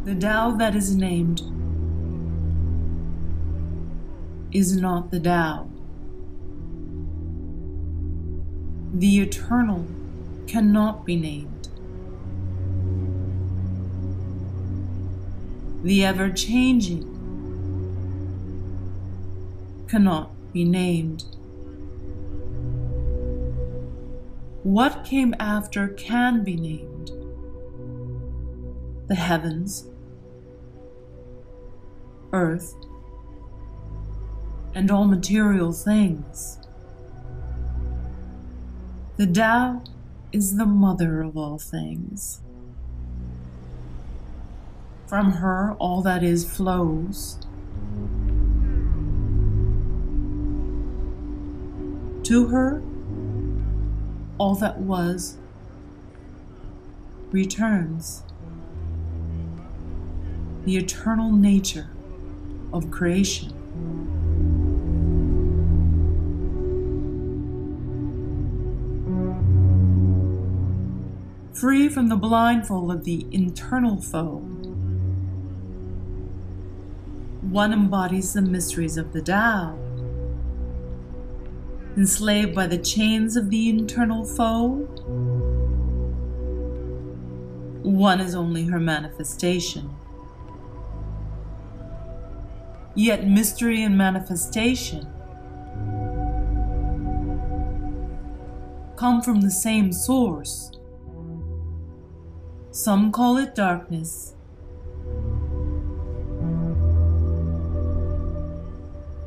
The Tao that is named is not the Tao. The eternal cannot be named. The ever-changing cannot be named. What came after can be named. The heavens, earth, and all material things. The Tao is the mother of all things. From her all that is flows. To her all that was returns. The eternal nature of creation. Free from the blindfold of the internal foe, one embodies the mysteries of the Tao. Enslaved by the chains of the internal foe, one is only her manifestation. Yet mystery and manifestation come from the same source. Some call it darkness.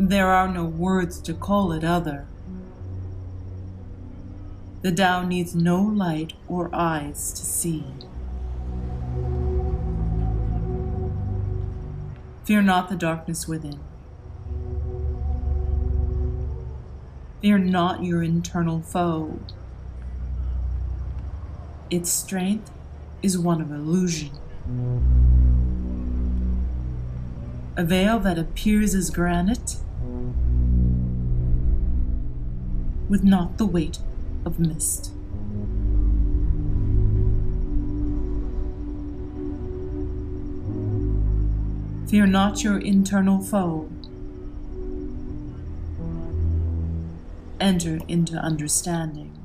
There are no words to call it other. The Tao needs no light or eyes to see. Fear not the darkness within. Fear not your internal foe. Its strength is one of illusion. A veil that appears as granite, with not the weight of mist. Fear not your internal foe. Enter into understanding.